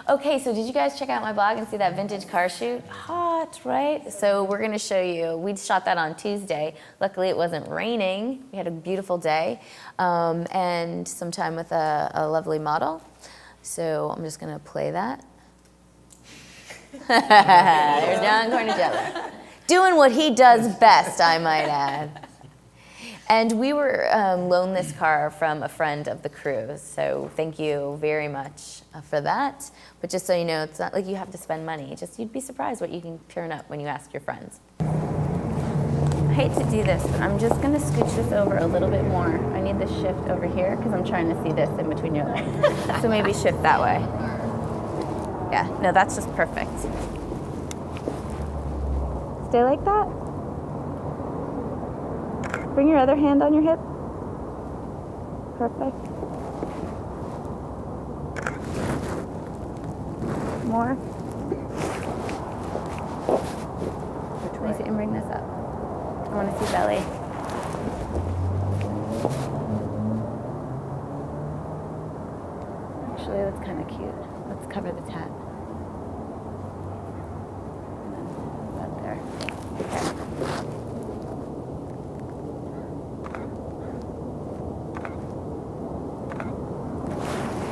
Okay, so did you guys check out my blog and see that vintage car shoot? Hot, right? So we're gonna show you, we shot that on Tuesday. Luckily it wasn't raining. We had a beautiful day and some time with a lovely model. So I'm just gonna play that. There's John Cornicello. Doing what he does best, I might add. And we were loaned this car from a friend of the crew, so thank you very much for that. But just so you know, it's not like you have to spend money. Just you'd be surprised what you can turn up when you ask your friends. I hate to do this, but I'm just gonna scooch this over a little bit more. I need the shift over here because I'm trying to see this in between your legs. So maybe shift that way. Yeah, no, that's just perfect. Stay like that. Bring your other hand on your hip. Perfect. More. Let me see and bring this up. I want to see belly. Actually, that's kind of cute. Let's cover the tat. And then that there. Okay.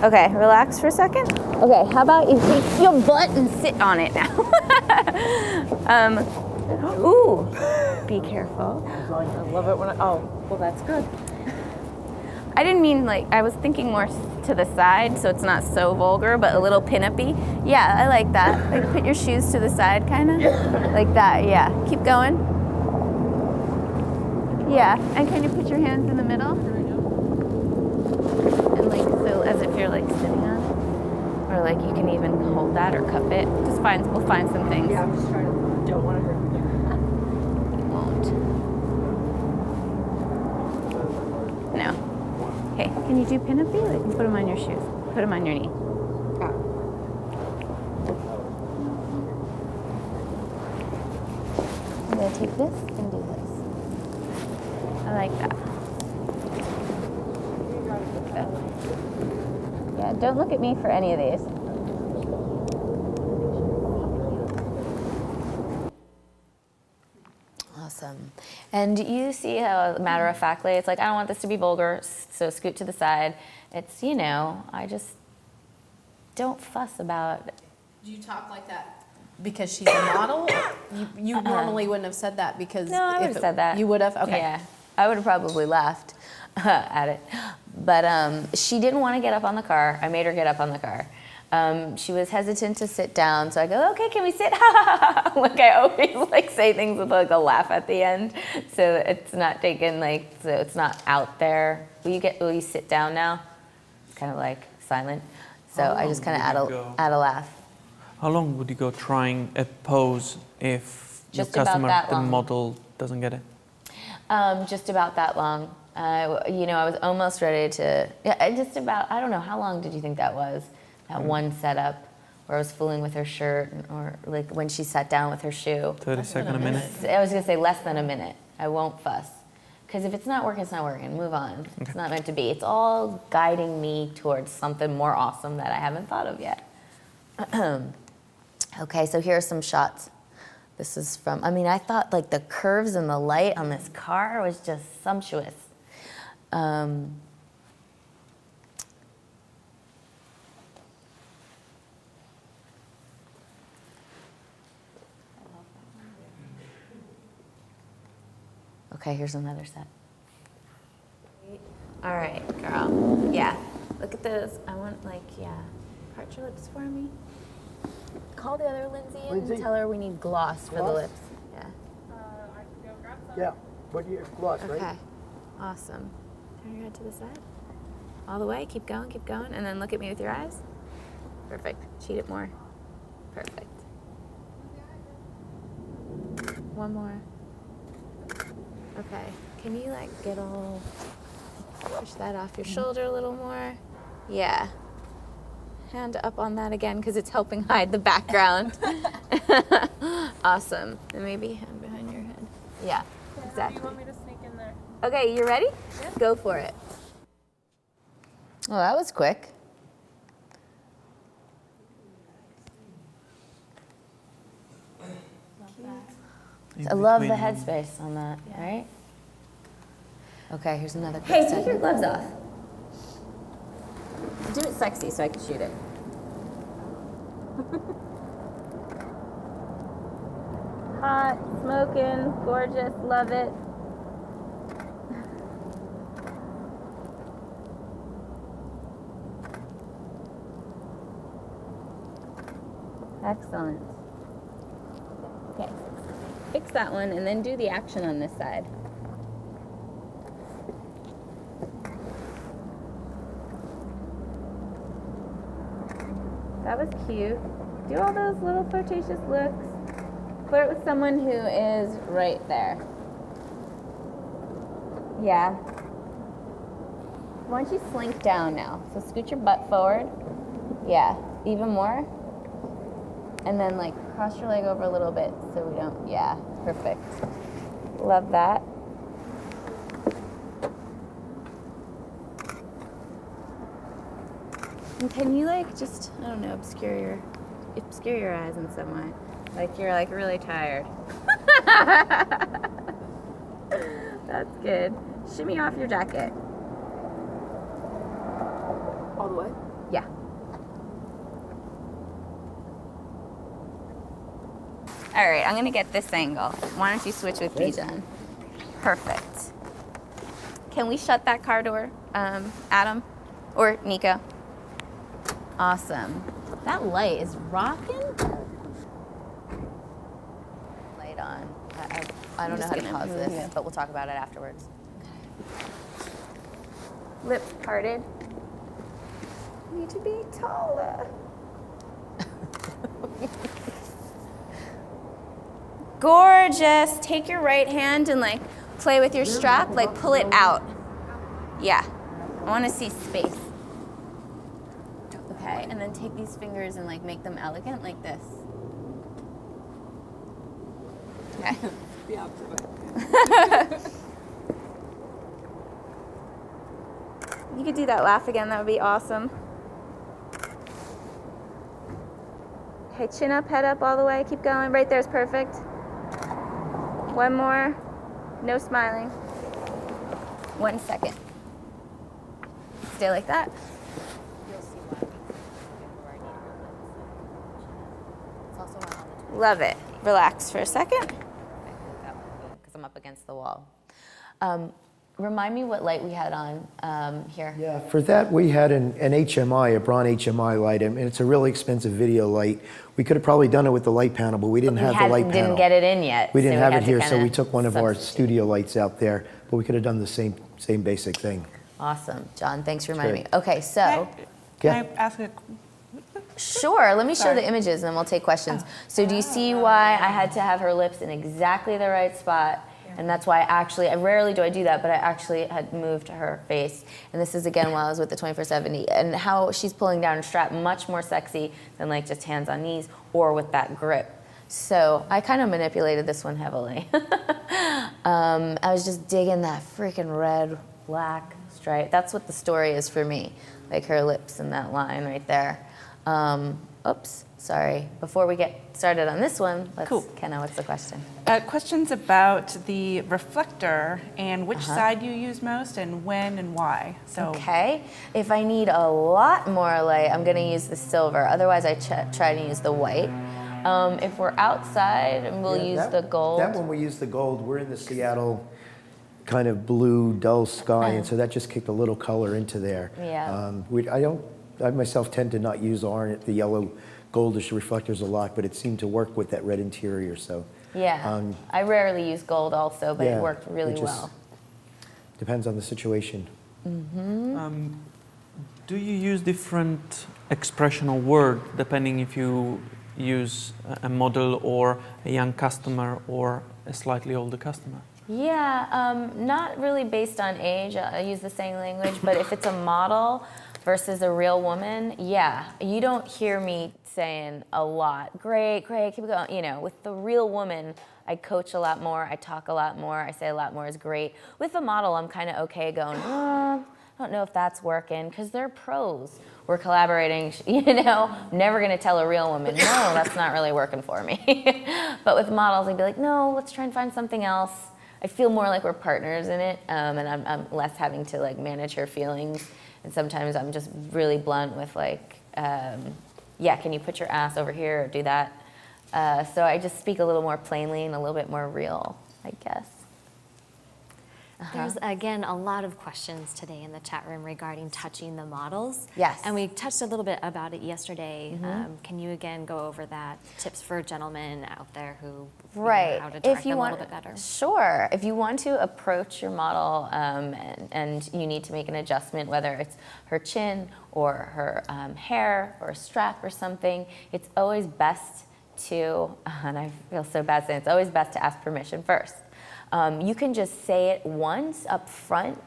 Okay, relax for a second. Okay, how about you take your butt and sit on it now? Ooh, be careful. I love it when oh, well that's good. I didn't mean like, I was thinking more to the side so it's not so vulgar, but a little pin-up-y. Yeah, I like that. Like put your shoes to the side kind of, like that, yeah. Keep going. Yeah, and can you put your hands in the middle? And like, so as if you're like sitting on it. Or like you can even hold that or cup it. Just find, we'll find some things. Yeah, I'm just trying to, don't want to hurt you. You won't. No. Okay, can you do pin-up-y? Like, put them on your shoes. Put them on your knee. I'm gonna take this and do this. I like that. Yeah, don't look at me for any of these. Awesome. And you see how matter-of-factly, it's like, I don't want this to be vulgar, so scoot to the side. It's, you know, I just don't fuss about. Do you talk like that because she's a model? You normally wouldn't have said that because no, I would have said that. You would have? Okay. Yeah, I would have probably laughed at it. But she didn't want to get up on the car. I made her get up on the car. She was hesitant to sit down, so I go, okay, can we sit? Like I always like say things with like a laugh at the end, so it's not taken like, so it's not out there. Will you sit down now? It's kind of like silent. So I just kind of add a laugh. How long would you go trying a pose if Just your customer, about that the long. model, doesn't get it? Just about that long. You know, I was almost ready to, yeah, just about, I don't know, how long did you think that was? That one setup where I was fooling with her shirt, or like when she sat down with her shoe. 30 seconds, a minute? I was gonna say less than a minute. I won't fuss. Because if it's not working, it's not working. Move on. Okay. It's not meant to be. It's all guiding me towards something more awesome that I haven't thought of yet. Okay, so here are some shots. This is from, I mean, I thought like the curves and the light on this car was just sumptuous. Okay, here's another set. All right, girl. Yeah, look at those. I want like, yeah, part your lips for me. Call the other Lindsay and tell her we need gloss for the lips. Yeah. I can go grab some. Yeah, but you gloss, right? Okay, awesome. Turn your head to the side. All the way, keep going, and then look at me with your eyes. Perfect, cheat it more. Perfect. One more. Okay, can you like get a little, push that off your shoulder a little more? Yeah. Hand up on that again because it's helping hide the background. Awesome. And maybe hand behind your head. Yeah, exactly. Do you want me to sneak in there? Okay, you ready? Yeah. Go for it. Oh, that was quick. I love the between- headspace on that, right? Okay, here's another quick take your gloves off. Do it sexy so I can shoot it. Hot, smoking, gorgeous, love it. Excellent. Okay, fix that one and then do the action on this side. That was cute. Do all those little flirtatious looks. Flirt with someone who is right there. Yeah. Why don't you slink down now? So scoot your butt forward. Yeah, even more. And then like cross your leg over a little bit so we don't, yeah, perfect. Love that. And can you like just, I don't know, obscure your eyes in some way? Like you're like really tired. That's good. Shimmy off your jacket. All the way? Yeah. All right, I'm gonna get this angle. Why don't you switch with me, Jen? Perfect. Can we shut that car door, Adam? Or Nico? Awesome. That light is rocking. Light on. I don't know how to pause this, but we'll talk about it afterwards. Okay. Lips parted. Need to be taller. Gorgeous. Take your right hand and like play with your strap, like pull it out. Yeah. I want to see space. Okay, and then take these fingers and like make them elegant like this. Okay. The opposite way. You could do that laugh again, that would be awesome. Okay, chin up, head up all the way, keep going. Right there's perfect. One more. No smiling. 1 second. Stay like that. Love it. Relax for a second. Because I'm up against the wall. Remind me what light we had on here. Yeah, for that we had an HMI, a Braun HMI light, and it's a really expensive video light. We could have probably done it with the light panel, but we didn't have the light panel. Didn't get it in yet. We didn't have had it to here, so we kinda took one of our substitute. studio lights out there, but we could have done the same basic thing. Awesome. John, thanks for reminding me. great. Okay, so, Can I ask a sure, let me show the images and then we'll take questions. So do you see why I had to have her lips in exactly the right spot? And that's why I rarely do I do that, but I actually had moved her face. And this is again while I was with the 2470. And how she's pulling down her strap, much more sexy than like just hands on knees or with that grip. So I kind of manipulated this one heavily. I was just digging that freaking red, black stripe. That's what the story is for me. Like her lips and that line right there. Oops, sorry. Before we get started on this one, Kenna, what's the question? Questions about the reflector and which side you use most and when and why. So Okay. If I need a lot more light, I'm going to use the silver. Otherwise, I try to use the white. If we're outside, we'll use the gold. That one we use the gold. We're in the Seattle kind of blue, dull sky, and so that just kicked a little color into there. Yeah. I myself tend to not use the yellow goldish reflectors a lot, but it seemed to work with that red interior. So Yeah. I rarely use gold also, but yeah, it worked really it just well. Depends on the situation. Do you use different expressional word depending if you use a model or a young customer or a slightly older customer? Yeah, not really based on age. I use the same language, but if it's a model versus a real woman, yeah, you don't hear me saying a lot. Great, keep going. You know, with the real woman, I coach a lot more, I talk a lot more, I say a lot more is great. With the model, I'm kind of okay going, I don't know if that's working, because they're pros. We're collaborating, you know, never gonna tell a real woman, no, that's not really working for me. But with models, I'd be like, no, let's try and find something else. I feel more like we're partners in it, and I'm less having to like manage her feelings. And sometimes I'm just really blunt with like, yeah, can you put your ass over here or do that? So I just speak a little more plainly and a little bit more real, I guess. There's, again, a lot of questions today in the chat room regarding touching the models. Yes. And we touched a little bit about it yesterday. Can you, again, go over that? Tips for gentlemen out there who Right. how to direct them a little bit better. Sure. If you want to approach your model and you need to make an adjustment, whether it's her chin or her hair or a strap or something, it's always best to, and I feel so bad saying it's always best to ask permission first. You can just say it once up front,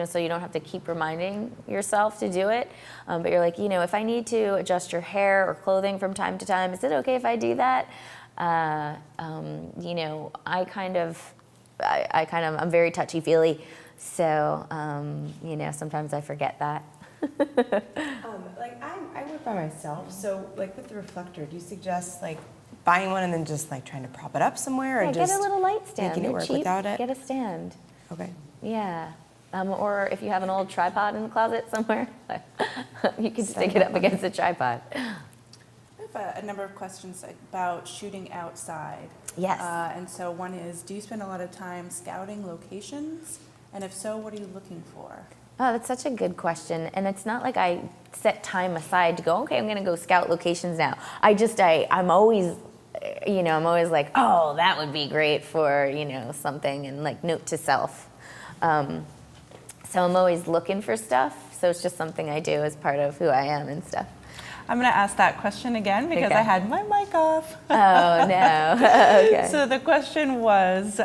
so you don't have to keep reminding yourself to do it. But you're like, if I need to adjust your hair or clothing from time to time, is it okay if I do that? I'm very touchy-feely, so sometimes I forget that. I work by myself, so like with the reflector, do you suggest like buying one and then just like trying to prop it up somewhere, or Yeah, just get a little light stand. making it They're work cheap. without it? Get a stand. Okay. Yeah. Or if you have an old tripod in the closet somewhere, you can stick it up against the tripod. I have a number of questions about shooting outside. Yes. And so one is, do you spend a lot of time scouting locations? And if so, what are you looking for? Oh, that's such a good question. And it's not like I set time aside to go, okay, I'm going to go scout locations now. I'm always, I'm always like, oh, that would be great for, something, and like note to self. So I'm always looking for stuff. So it's just something I do as part of who I am and stuff. I'm going to ask that question again because Okay. I had my mic off. Oh, no. Okay. So the question was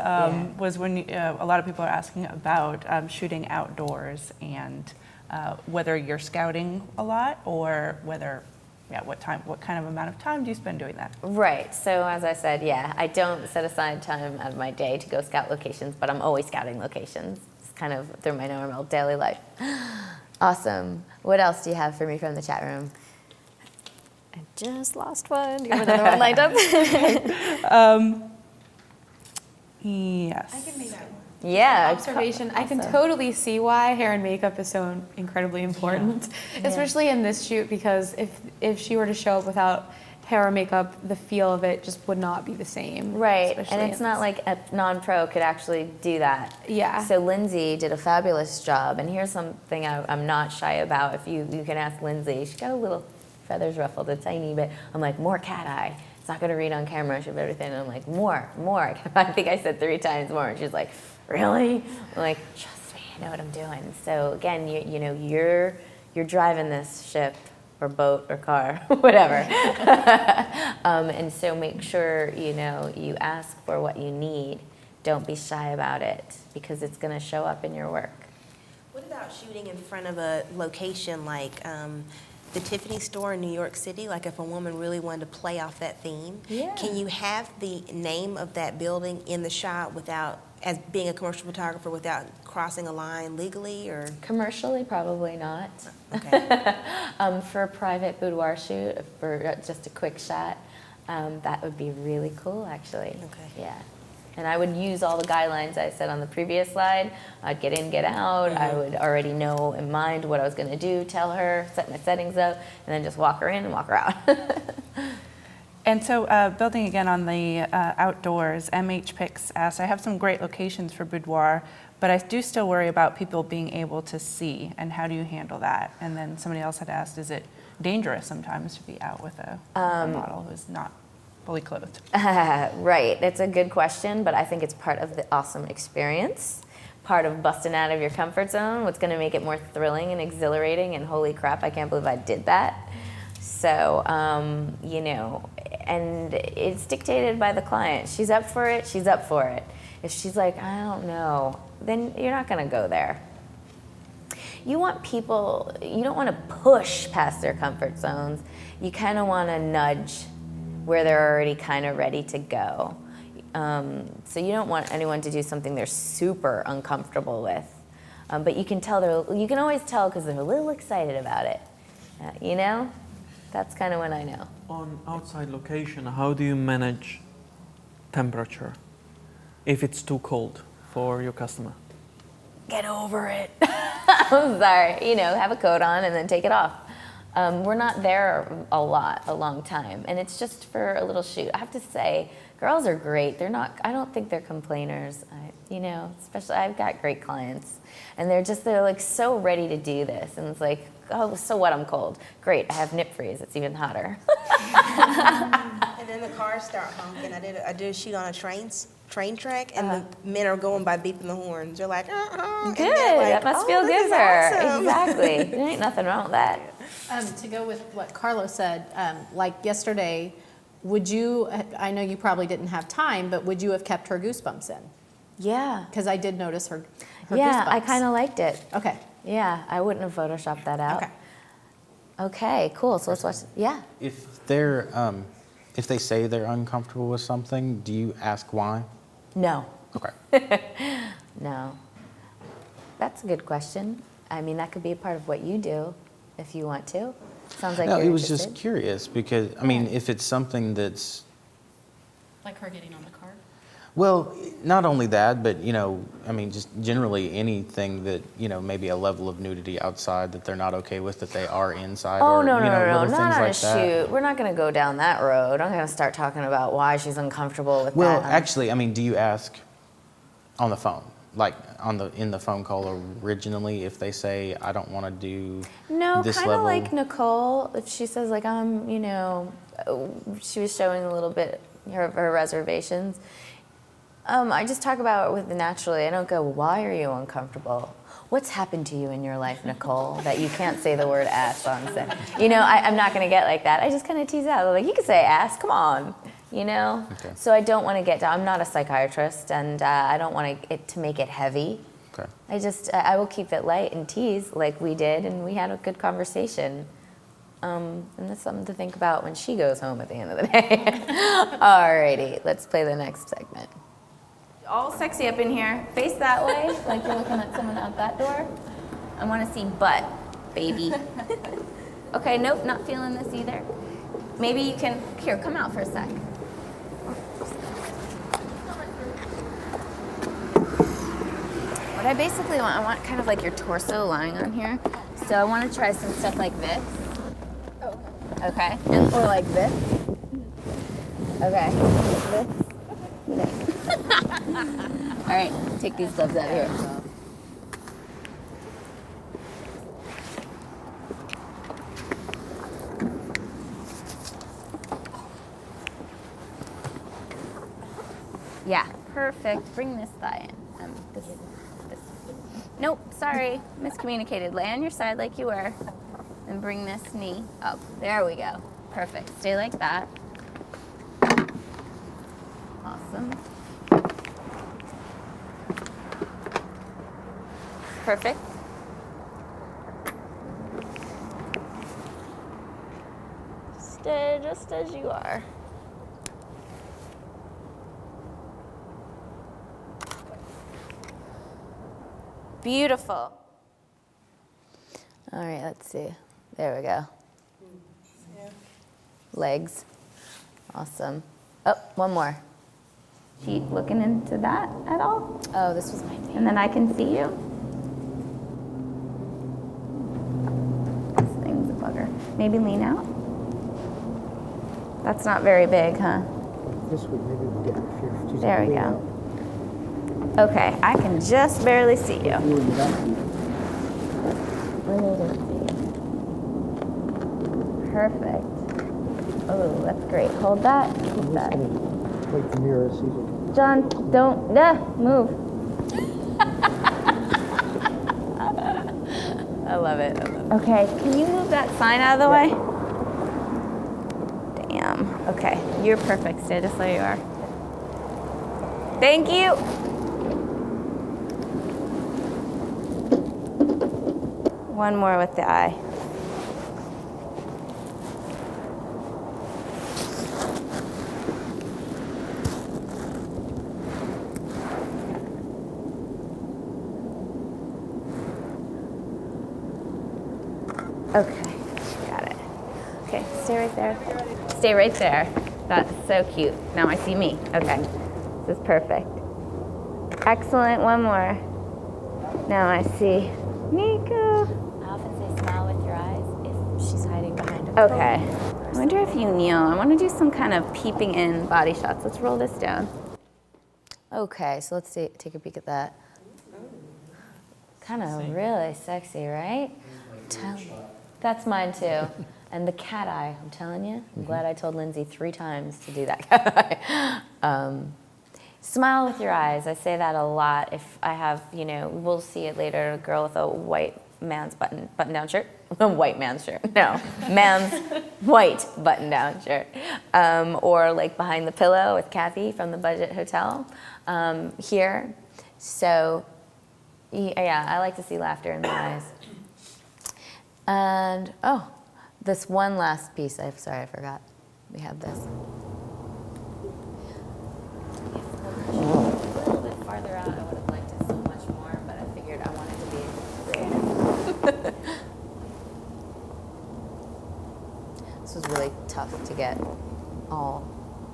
when a lot of people are asking about shooting outdoors and whether you're scouting a lot or whether, what kind of amount of time do you spend doing that? Right. So as I said, I don't set aside time out of my day to go scout locations, but I'm always scouting locations. It's kind of through my normal daily life. Awesome. What else do you have for me from the chat room? I just lost one. Do you have another one lined up? Yes. I can make that Yeah. observation. I can Awesome. totally see why hair and makeup is so incredibly important, especially in this shoot, because if she were to show up without hair or makeup, the feel of it just would not be the same. Right, especially and it's in not like a non-pro could actually do that. Yeah. So Lindsay did a fabulous job, and here's something I'm not shy about. If you can ask Lindsay, she got a little feathers ruffled a tiny bit. I'm like, more cat eye. It's not gonna read on camera, she have everything. And I'm like, more. I think I said 3 times more, and she's like, really? I'm like, trust me, I know what I'm doing. So again, you're driving this ship or boat or car, whatever. And so make sure, you ask for what you need. Don't be shy about it, because it's gonna show up in your work. What about shooting in front of a location like the Tiffany store in New York City? Like if a woman really wanted to play off that theme, Yeah. can you have the name of that building in the shot without, as being a commercial photographer, without crossing a line legally, or? Commercially, probably not. Okay. For a private boudoir shoot, for just a quick shot, that would be really cool, actually. Okay. Yeah. And I would use all the guidelines I said on the previous slide. I'd get in, get out. I would already know in mind what I was going to do, tell her, set my settings up, and then just walk her in and walk her out. And so building again on the outdoors, MH Picks asked, I have some great locations for boudoir, but I do still worry about people being able to see, and how do you handle that? And then somebody else had asked, is it dangerous sometimes to be out with a model who's not fully clothed? Right, that's a good question, but I think it's part of the awesome experience, part of busting out of your comfort zone, what's going to make it more thrilling and exhilarating, and holy crap, I can't believe I did that. So, and it's dictated by the client. She's up for it, she's up for it. If she's like, I don't know, then you're not going to go there. You want people, you don't want to push past their comfort zones. You kind of want to nudge where they're already kind of ready to go. So you don't want anyone to do something they're super uncomfortable with. But you can tell you can always tell because they're a little excited about it. That's kind of when I know. On outside location, how do you manage temperature if it's too cold for your customer? Get over it. I'm sorry. You know, have a coat on and then take it off. We're not there a long time, and it's just for a little shoot. I have to say, girls are great. They're not, I don't think they're complainers. You know, especially I've got great clients, and they're like so ready to do this, and it's like, oh, so what? I'm cold. Great, I have nip freeze. It's even hotter. And then the cars start honking. I did a shoot on a train track, and the men are going by beeping the horns. They're like, Good. Like, That must feel good for her. awesome. Exactly. There ain't nothing wrong with that. To go with what Carlos said, like yesterday, would you, I know you probably didn't have time, but would you have kept her goosebumps in? Yeah. Because I did notice her Yeah, goosebumps. I kind of liked it. Okay. Yeah, I wouldn't have photoshopped that out. Okay. Okay, cool. So let's watch. Yeah. If they're, if they say they're uncomfortable with something, do you ask why? No. Okay. No. That's a good question. I mean, that could be a part of what you do if you want to. Sounds like No, you're it was interested. just curious because, I mean, if it's something that's, Like her getting on the car? well, not only that, but, you know, I mean, just generally anything that, you know, maybe a level of nudity outside that they're not okay with that they are inside. Oh, or, no, you no, know, no, no, little not things on like a that. shoot. We're not going to go down that road. I'm going to start talking about why she's uncomfortable with Well, that. actually, I mean, do you ask on the phone? Like in the phone call originally, if they say, I don't want to do No, this kind of level? like Nicole. If she says like, you know, she was showing a little bit her reservations. I just talk about it with the naturally. I don't go, why are you uncomfortable? What's happened to you in your life, Nicole, that you can't say the word ass on set? You know, I'm not going to get like that. I just kind of tease out. Like, you can say ass, come on. You know? Okay. So I don't want to get down. I'm not a psychiatrist, and I don't want it to make it heavy. Okay. I will keep it light and tease like we did, and we had a good conversation. And that's something to think about when she goes home at the end of the day. Alrighty, let's play the next segment. All sexy up in here. Face that way, like you're looking at someone out that door. I want to see butt, baby. Okay, nope, not feeling this either. Maybe you can, here, come out for a sec. What I basically want, I want kind of like your torso lying on here. So I want to try some stuff like this. Oh. Okay, and, or like this. Okay, this. All right, take these gloves out here. Yeah, perfect. Bring this thigh in. This. Nope, sorry, miscommunicated. Lay on your side like you were, and bring this knee up. There we go. Perfect. Stay like that. Awesome. Perfect. Stay just as you are. Beautiful. All right, let's see. There we go. Legs. Awesome. Oh, one more. She looking into that at all? Oh, this was my thing. And then I can see you. This thing's a bugger. Maybe lean out. That's not very big, huh? This would maybe we'll get if you're just There we lean go. out. Okay, I can just barely see you. You and that. Perfect. Oh, that's great. Hold that. Keep I'm just that. gonna wait the mirror see if John, don't move. I love it. Okay, can you move that sign out of the way? Damn. Okay, you're perfect. Stay just where you are. Thank you. One more with the eye. Okay, got it. Okay, stay right there. Stay right there. That's so cute. Now I see me. Okay. This is perfect. Excellent, one more. Now I see Nico. I often say smile with your eyes if she's hiding behind a Okay. I wonder if you kneel. I want to do some kind of peeping in body shots. Let's roll this down. Okay, so let's see, take a peek at that. Kind of really sexy, right? That's mine too. And the cat eye, I'm telling you. I'm glad I told Lindsay 3 times to do that cat eye. Smile with your eyes. I say that a lot. If I have, you know, we'll see it later, a girl with a white man's button-down shirt. White man's shirt. No, man's white button-down shirt. Or like behind the pillow with Kathy from the Budget Hotel here. So, yeah, I like to see laughter in the eyes. And, oh, this one last piece. Sorry, I forgot. We have this. A little bit farther out, I would have liked it so much more, but I figured I wanted to be creative. This was really tough to get all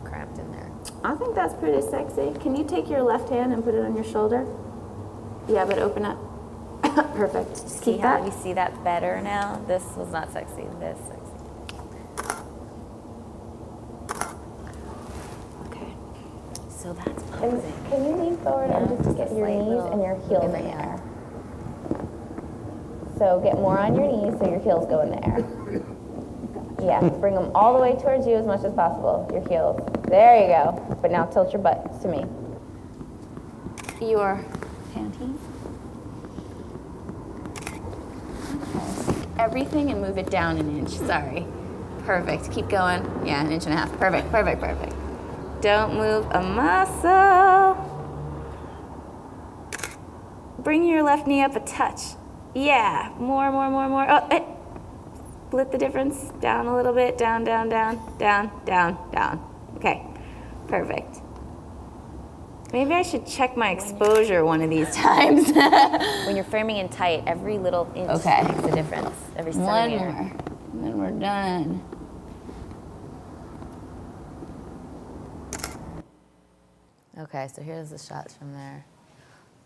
cramped in there. I think that's pretty sexy. Can you take your left hand and put it on your shoulder? Yeah, but open up. Perfect. Just keep that. See how you see that better now? This was not sexy. This sexy. Okay. So that's posing. Can you lean forward and just get your knees and your heels in the air? So get more on your knees so your heels go in the air. Yeah, bring them all the way towards you as much as possible, your heels. There you go. But now tilt your butt to me. Your panties. Everything and move it down an inch. Sorry. Perfect. Keep going. Yeah, 1.5 inches. Perfect, perfect, perfect. Don't move a muscle. Bring your left knee up a touch. Yeah, more. Oh, split the difference. Down a little bit. Down. Okay, perfect. Maybe I should check my exposure one of these times. When you're framing in tight, every little inch makes a difference. Every One centimeter. more, and then we're done. Okay, so here's the shots from there.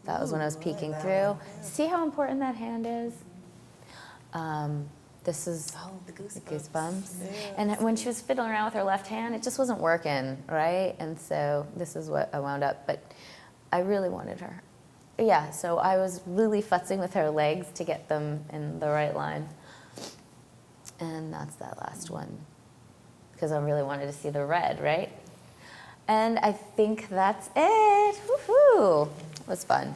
That was when I was peeking through. See how important that hand is? This is the goosebumps. And when she was fiddling around with her left hand, it just wasn't working, right? And so this is what I wound up, but I really wanted her. Yeah, so I was really futzing with her legs to get them in the right line. And that's that last one, because I really wanted to see the red, right? And I think that's it. Woohoo! It was fun.